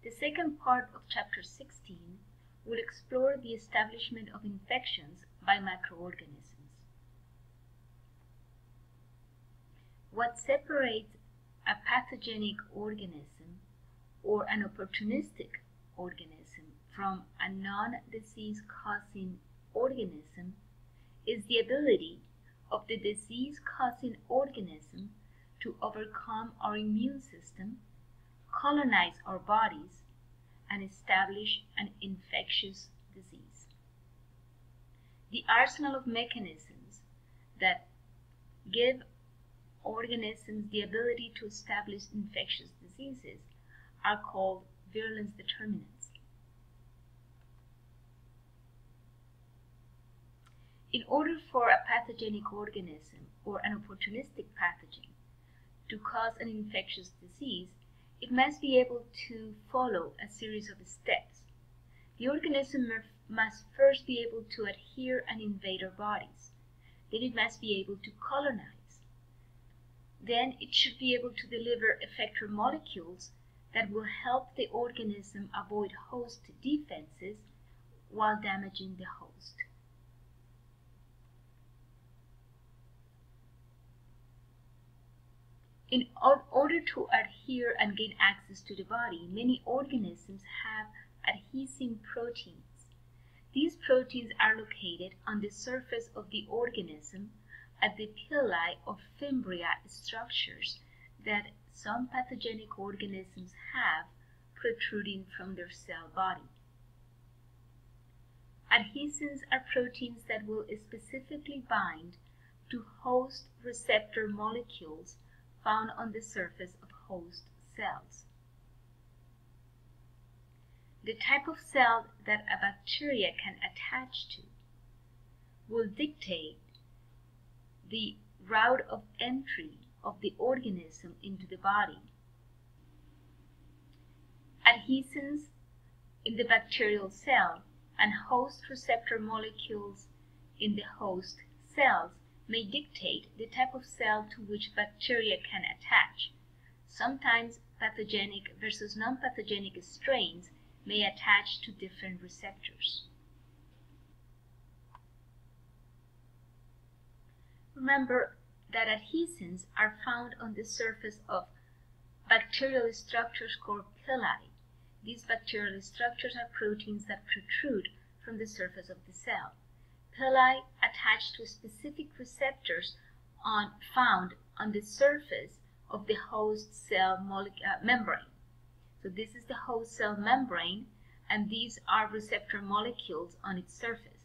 The second part of Chapter 16 will explore the establishment of infections by microorganisms. What separates a pathogenic organism or an opportunistic organism from a non-disease causing organism is the ability of the disease-causing organism to overcome our immune system, colonize our bodies, and establish an infectious disease. The arsenal of mechanisms that give organisms the ability to establish infectious diseases are called virulence determinants. In order for a pathogenic organism or an opportunistic pathogen to cause an infectious disease, it must be able to follow a series of steps. The organism must first be able to adhere and invade our bodies. Then it must be able to colonize. Then it should be able to deliver effector molecules that will help the organism avoid host defenses while damaging the host. In order to adhere and gain access to the body, many organisms have adhesing proteins. These proteins are located on the surface of the organism at the pili or fimbria structures that some pathogenic organisms have protruding from their cell body. Adhesins are proteins that will specifically bind to host receptor molecules found on the surface of host cells. The type of cell that a bacteria can attach to will dictate the route of entry of the organism into the body. Adhesins in the bacterial cell and host receptor molecules in the host cells may dictate the type of cell to which bacteria can attach. Sometimes pathogenic versus non-pathogenic strains may attach to different receptors. Remember that adhesins are found on the surface of bacterial structures called pili. These bacterial structures are proteins that protrude from the surface of the cell. Pili attach to specific receptors found on the surface of the host cell membrane. So this is the host cell membrane, and these are receptor molecules on its surface.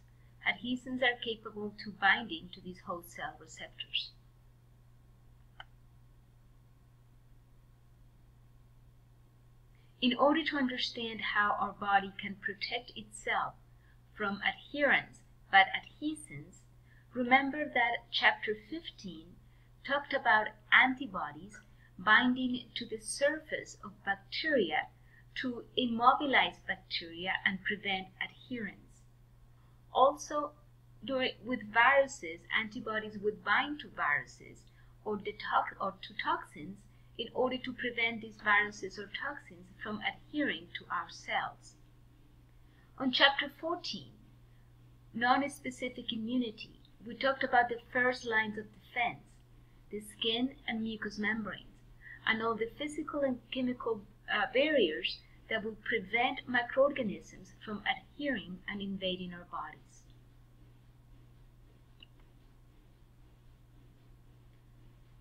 Adhesins are capable to binding to these host cell receptors. In order to understand how our body can protect itself from adherence by adhesins, remember that Chapter 15 talked about antibodies binding to the surface of bacteria to immobilize bacteria and prevent adherence. Also, with viruses, antibodies would bind to viruses or to toxins in order to prevent these viruses or toxins from adhering to our cells. On Chapter 14, non-specific immunity, we talked about the first lines of defense, the skin and mucous membranes, and all the physical and chemical barriers that will prevent microorganisms from adhering and invading our bodies.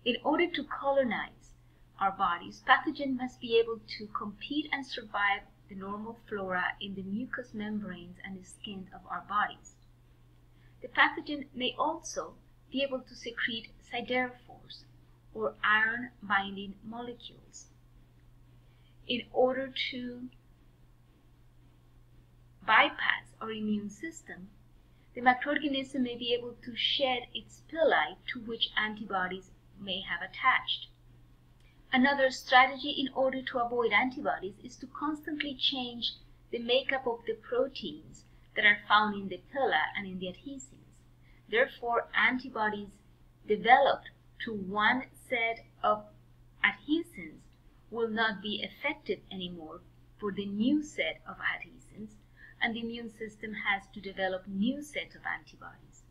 In order to colonize our bodies, pathogens must be able to compete and survive the normal flora in the mucous membranes and the skin of our bodies. The pathogen may also be able to secrete siderophores, or iron-binding molecules. In order to bypass our immune system, the microorganism may be able to shed its pili to which antibodies may have attached. Another strategy in order to avoid antibodies is to constantly change the makeup of the proteins that are found in the pili and in the adhesins. Therefore, antibodies developed to one set of adhesins will not be effective anymore for the new set of adhesins, and the immune system has to develop new sets of antibodies.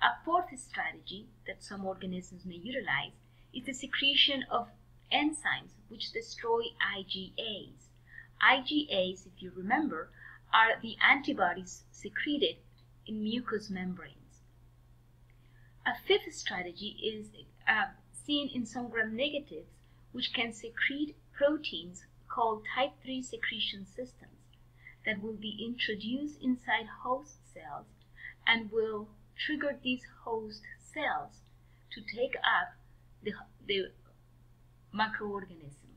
A fourth strategy that some organisms may utilize is the secretion of enzymes which destroy IgAs. IgAs, if you remember, are the antibodies secreted in mucous membranes. A fifth strategy is seen in some gram-negatives, which can secrete proteins called type 3 secretion systems that will be introduced inside host cells and will trigger these host cells to take up the microorganism.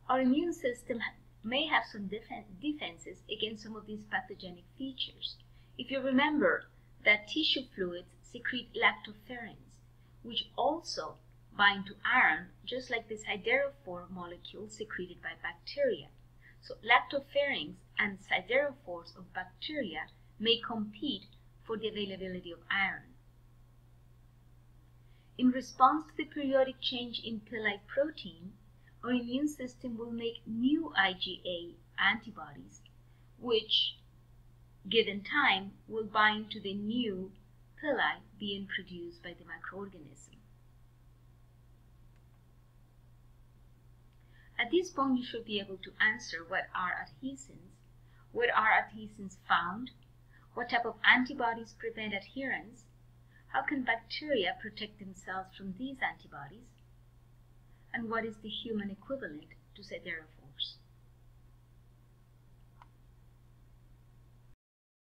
Our immune system may have some defenses against some of these pathogenic features. If you remember that tissue fluids secrete lactoferrins, which also bind to iron, just like the siderophore molecule secreted by bacteria. So lactoferrins and siderophores of bacteria may compete for the availability of iron. In response to the periodic change in pill-like protein, our immune system will make new IgA antibodies, which, given time, will bind to the new pili being produced by the microorganism. At this point, you should be able to answer what are adhesins, where are adhesins found, what type of antibodies prevent adherence, how can bacteria protect themselves from these antibodies, and what is the human equivalent to siderophore.